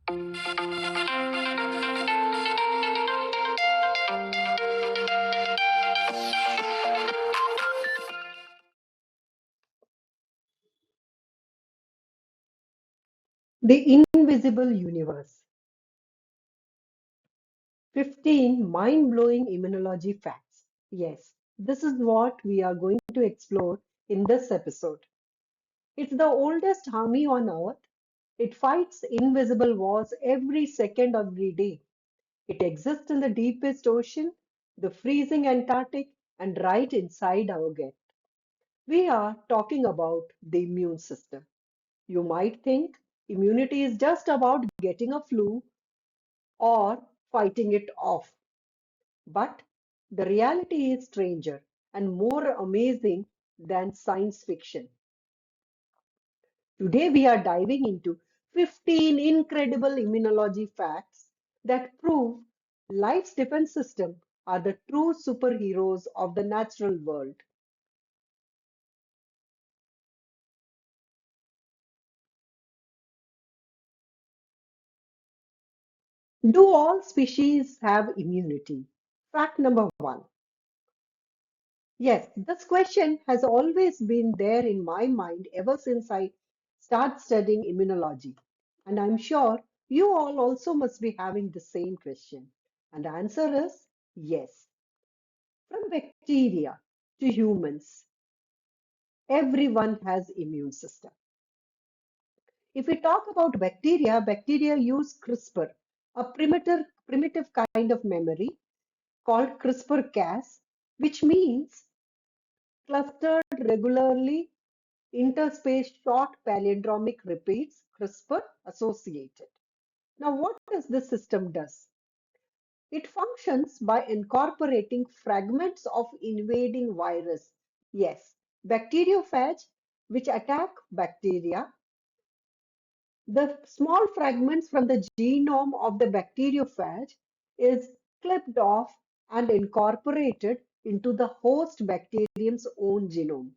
The invisible universe. 15 mind-blowing immunology facts. Yes, this is what we are going to explore in this episode. It's the oldest army on Earth. It fights invisible wars every second of every day. It exists in the deepest ocean, the freezing Antarctic, and right inside our gut. We are talking about the immune system. You might think immunity is just about getting a flu or fighting it off. But the reality is stranger and more amazing than science fiction. Today, we are diving into 15 incredible immunology facts that prove life's defense system are the true superheroes of the natural world. Do all species have immunity? Fact number one. Yes, this question has always been there in my mind ever since I started studying immunology. And I'm sure you all also must be having the same question. And the answer is yes. From bacteria to humans, everyone has immune system. If we talk about bacteria, bacteria use CRISPR, a primitive kind of memory called CRISPR-Cas, which means clustered regularly interspaced short palindromic repeats, CRISPR associated. Now, what does this system does? It functions by incorporating fragments of invading virus. Yes, bacteriophage, which attack bacteria. The small fragments from the genome of the bacteriophage is clipped off and incorporated into the host bacterium's own genome.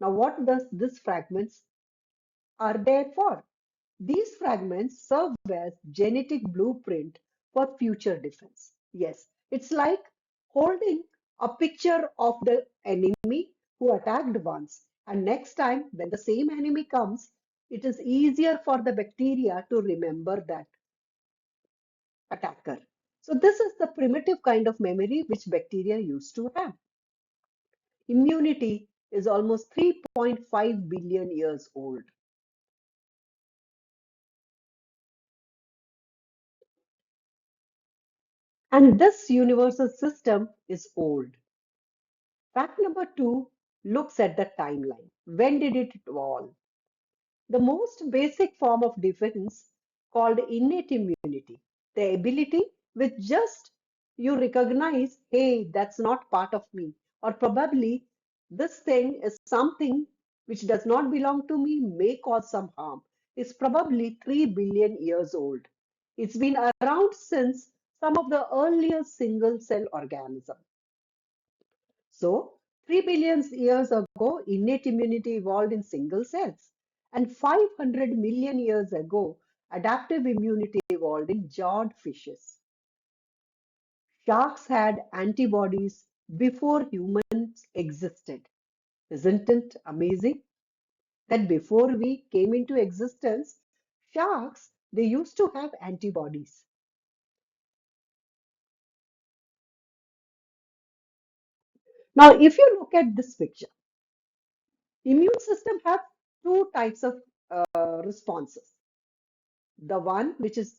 Now, what does these fragments are there for? These fragments serve as genetic blueprint for future defense. Yes, it's like holding a picture of the enemy who attacked once, and next time when the same enemy comes, it is easier for the bacteria to remember that attacker. So this is the primitive kind of memory which bacteria used to have. Immunity is almost 3.5 billion years old. And this universal system is old. Fact number two looks at the timeline. When did it evolve? The most basic form of defense called innate immunity, the ability with just you recognize, hey, that's not part of me, or probably this thing is something which does not belong to me, may cause some harm, is probably 3 billion years old. It's been around since some of the earliest single cell organisms. So, 3 billion years ago, innate immunity evolved in single cells. And 500 million years ago, adaptive immunity evolved in jawed fishes. Sharks had antibodies before humans existed. Isn't it amazing that before we came into existence, sharks, they used to have antibodies. Now, if you look at this picture, immune system have two types of responses. The one which is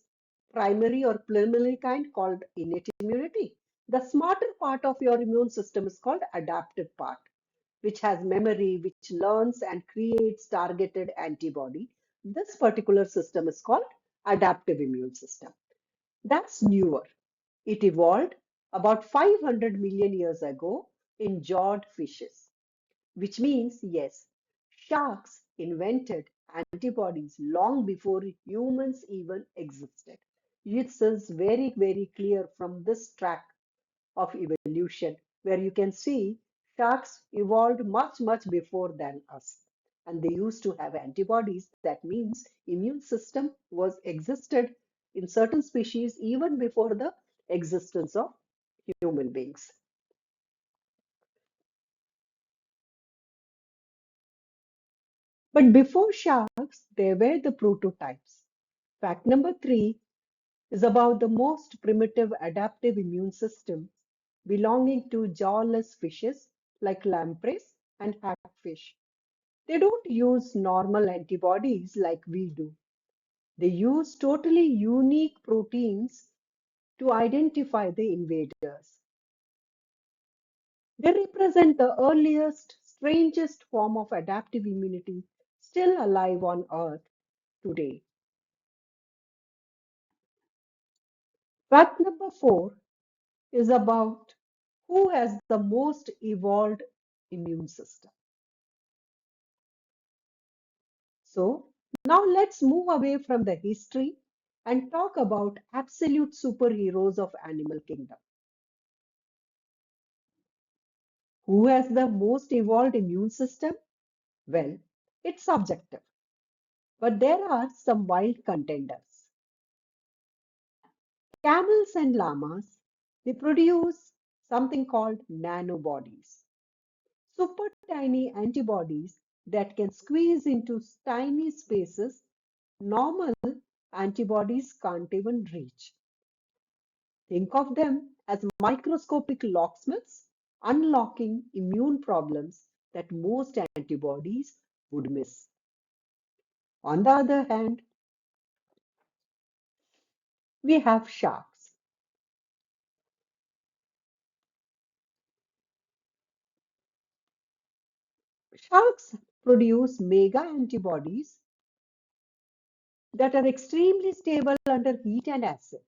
primary or preliminary kind called innate immunity. The smarter part of your immune system is called adaptive part, which has memory, which learns and creates targeted antibody. This particular system is called adaptive immune system. That's newer. It evolved about 500 million years ago in jawed fishes, which means, yes, sharks invented antibodies long before humans even existed. This is very, very clear from this track of evolution, where you can see sharks evolved much, much before than us. And they used to have antibodies. That means immune system was existed in certain species even before the existence of human beings. But before sharks, there were the prototypes. Fact number three is about the most primitive adaptive immune system belonging to jawless fishes like lampreys and hagfish. They don't use normal antibodies like we do. They use totally unique proteins to identify the invaders. They represent the earliest, strangest form of adaptive immunity still alive on Earth today. Fact number four is about who has the most evolved immune system. So, now let's move away from the history and talk about absolute superheroes of animal kingdom. Who has the most evolved immune system? Well, it's subjective, but there are some wild contenders. Camels and llamas, they produce something called nanobodies, super tiny antibodies that can squeeze into tiny spaces normal antibodies can't even reach. Think of them as microscopic locksmiths unlocking immune problems that most antibodies would miss. On the other hand, we have sharks. Sharks produce mega antibodies that are extremely stable under heat and acid.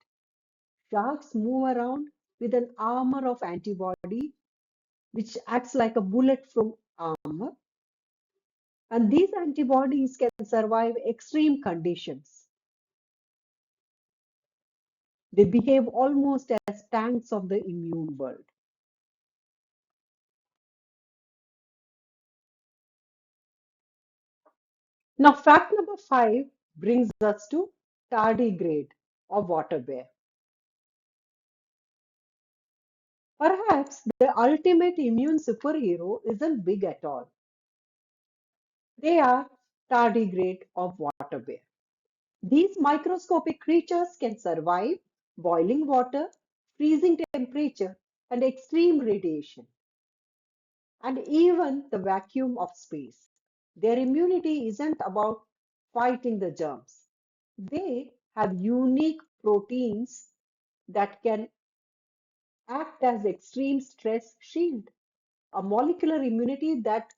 Sharks move around with an armor of antibody which acts like a bulletproof armor, and these antibodies can survive extreme conditions. They behave almost as tanks of the immune world. Now, fact number five brings us to tardigrade or water bear. Perhaps the ultimate immune superhero isn't big at all. They are tardigrade of water bear. These microscopic creatures can survive boiling water, freezing temperature, and extreme radiation, and even the vacuum of space. Their immunity isn't about fighting the germs. They have unique proteins that can act as extreme stress shield, a molecular immunity that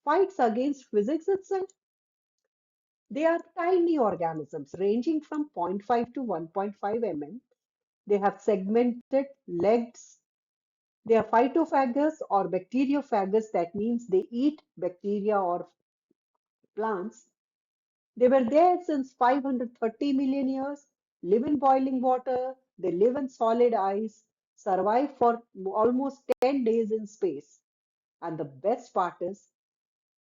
fights against physics itself. They are tiny organisms ranging from zero point 0.5 to 1.5 mm. They have segmented legs. They are phytophagous or bacteriophagous. That means they eat bacteria or plants. They were there since 530 million years, live in boiling water, they live in solid ice, survive for almost 10 days in space. And the best part is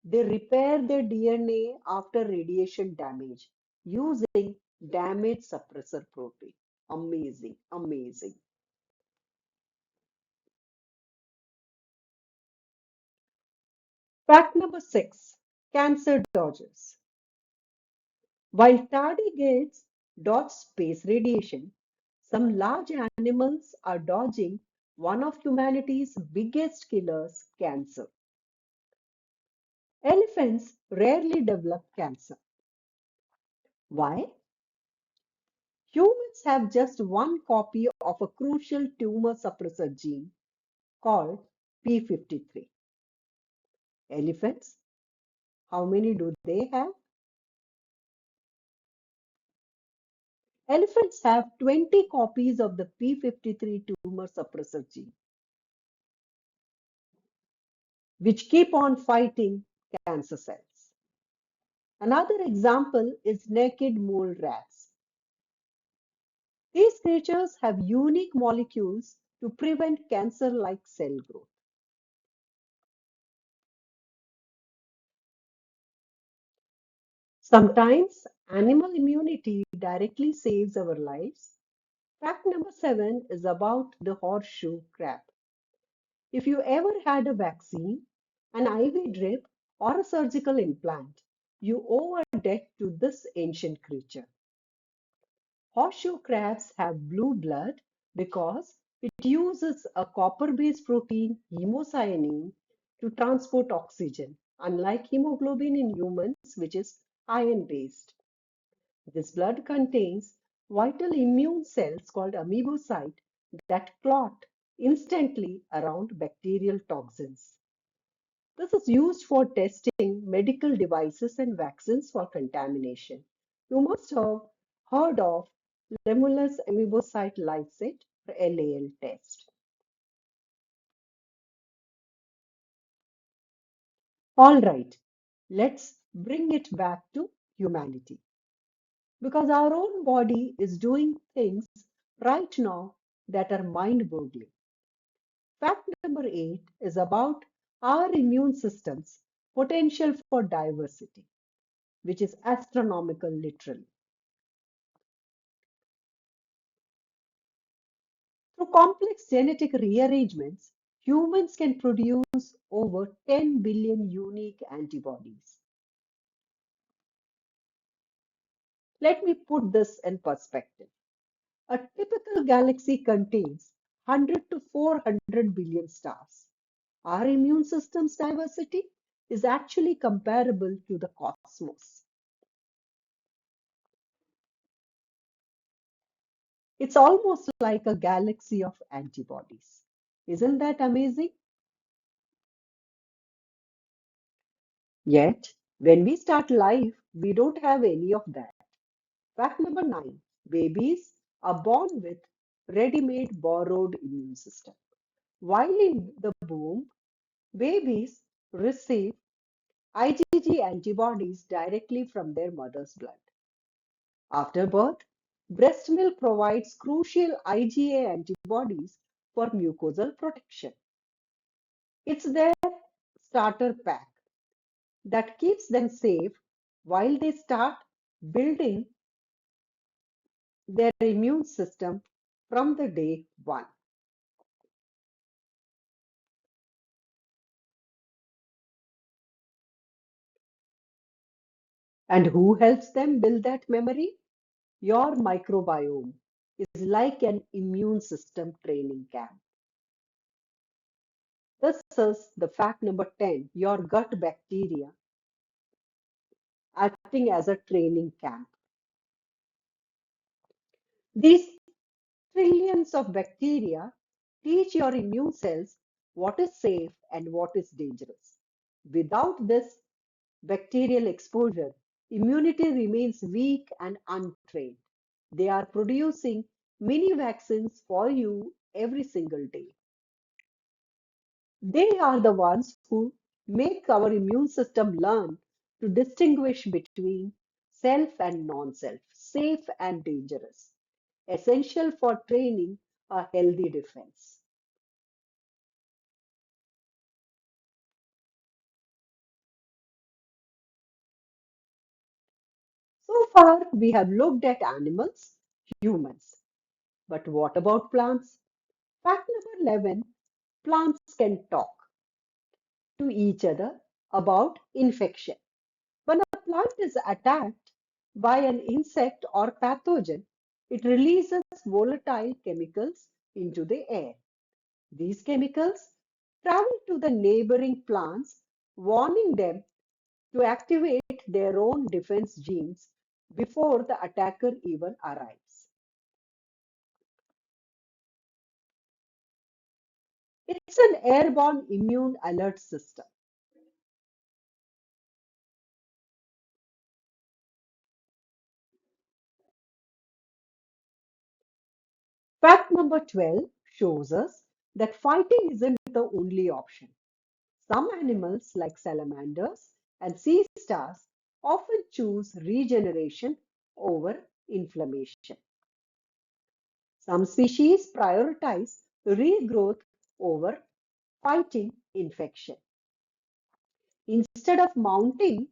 they repair their DNA after radiation damage using damage suppressor protein. Amazing, amazing. Fact number six, cancer dodgers. While tardigrades dodge space radiation, some large animals are dodging one of humanity's biggest killers, cancer. Elephants rarely develop cancer. Why? Humans have just one copy of a crucial tumor suppressor gene called P53. Elephants, how many do they have? Elephants have 20 copies of the P53 tumor suppressor gene, which keep on fighting cancer cells. Another example is naked mole rats. These creatures have unique molecules to prevent cancer-like cell growth. Sometimes animal immunity directly saves our lives? Fact number 7 is about the horseshoe crab. If you ever had a vaccine, an IV drip, or a surgical implant, you owe a debt to this ancient creature. Horseshoe crabs have blue blood because it uses a copper-based protein, hemocyanin, to transport oxygen, unlike hemoglobin in humans, which is iron-based. This blood contains vital immune cells called amoebocytes that clot instantly around bacterial toxins. This is used for testing medical devices and vaccines for contamination. You must have heard of Lemulus amoebocyte lysate or LAL test. All right, let's bring it back to humanity because our own body is doing things right now that are mind-boggling. Fact number 8 is about our immune system's potential for diversity, which is astronomical literally. Through complex genetic rearrangements, humans can produce over 10 billion unique antibodies. Let me put this in perspective. A typical galaxy contains 100 to 400 billion stars. Our immune system's diversity is actually comparable to the cosmos. It's almost like a galaxy of antibodies. Isn't that amazing? Yet, when we start life, we don't have any of that. Fact number 9, babies are born with ready-made borrowed immune system. While in the womb, babies receive IgG antibodies directly from their mother's blood. After birth, breast milk provides crucial IgA antibodies for mucosal protection. It's their starter pack that keeps them safe while they start building their immune system from the day one. And who helps them build that memory? Your microbiome is like an immune system training camp. This is the fact number 10, your gut bacteria acting as a training camp. These trillions of bacteria teach your immune cells what is safe and what is dangerous. Without this bacterial exposure, immunity remains weak and untrained. They are producing mini vaccines for you every single day. They are the ones who make our immune system learn to distinguish between self and non self, safe and dangerous, essential for training a healthy defense. So far, we have looked at animals, humans. But what about plants? Fact number 11, plants can talk to each other about infection. When a plant is attacked by an insect or pathogen, it releases volatile chemicals into the air. These chemicals travel to the neighboring plants, warning them to activate their own defense genes before the attacker even arrives. It's an airborne immune alert system. Fact number 12 shows us that fighting isn't the only option. Some animals, like salamanders and sea stars, often choose regeneration over inflammation. Some species prioritize regrowth over fighting infection. Instead of mounting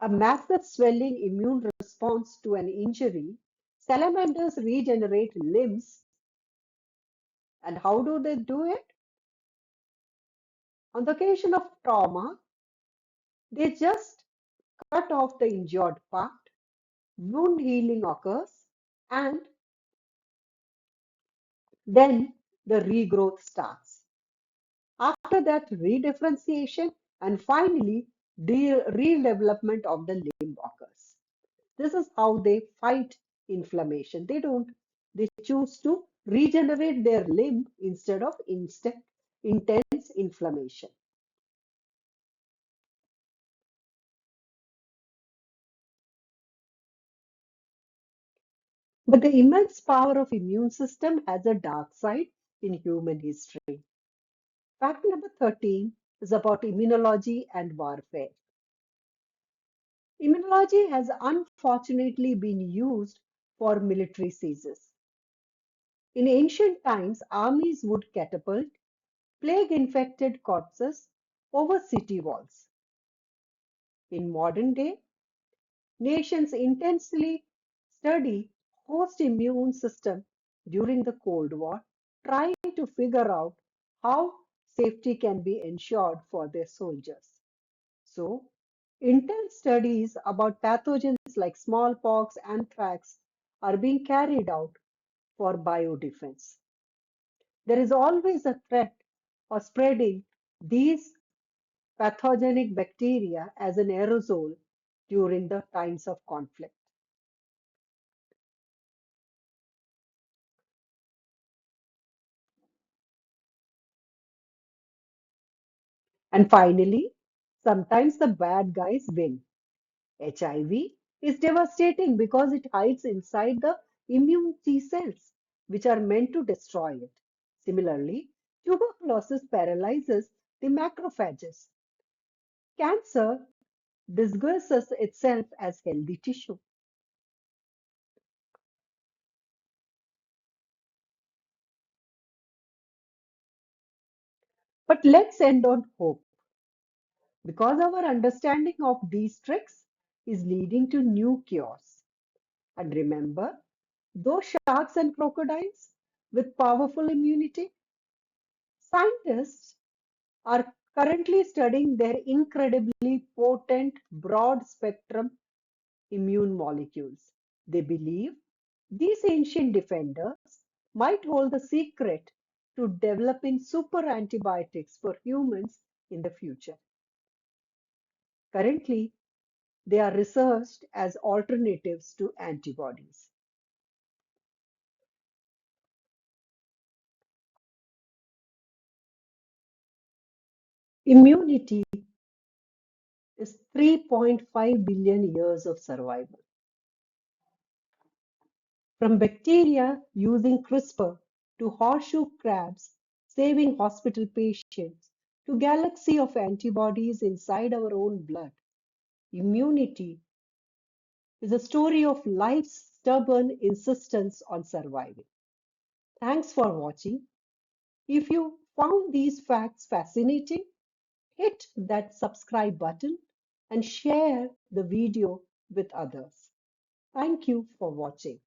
A massive swelling immune response to an injury, salamanders regenerate limbs. And how do they do it? On the occasion of trauma, they just cut off the injured part, wound healing occurs, and then the regrowth starts. After that, redifferentiation and finally redevelopment of the limb occurs. This is how they fight inflammation. They choose to regenerate their limb instead of intense inflammation. But the immense power of immune system has a dark side in human history. Fact number 13 is about immunology and warfare. Immunology has unfortunately been used for military seizures. In ancient times, armies would catapult plague-infected corpses over city walls. In modern day, nations intensely study host immune system during the Cold War, trying to figure out how safety can be ensured for their soldiers. So, intense studies about pathogens like smallpox, anthrax are being carried out for biodefense. There is always a threat of spreading these pathogenic bacteria as an aerosol during the times of conflict. And finally, sometimes the bad guys win. HIV is devastating because it hides inside the immune T cells, which are meant to destroy it. Similarly, tuberculosis paralyzes the macrophages. Cancer disguises itself as healthy tissue. But let's end on hope, because our understanding of these tricks is leading to new cures. And remember, those sharks and crocodiles with powerful immunity? Scientists are currently studying their incredibly potent broad spectrum immune molecules. They believe these ancient defenders might hold the secret to developing super antibiotics for humans in the future. Currently, they are researched as alternatives to antibodies. Immunity is 3.5 billion years of survival. From bacteria using CRISPR to horseshoe crabs saving hospital patients to galaxy of antibodies inside our own blood, immunity is a story of life's stubborn insistence on surviving. Thanks for watching. If you found these facts fascinating, hit that subscribe button and share the video with others. Thank you for watching.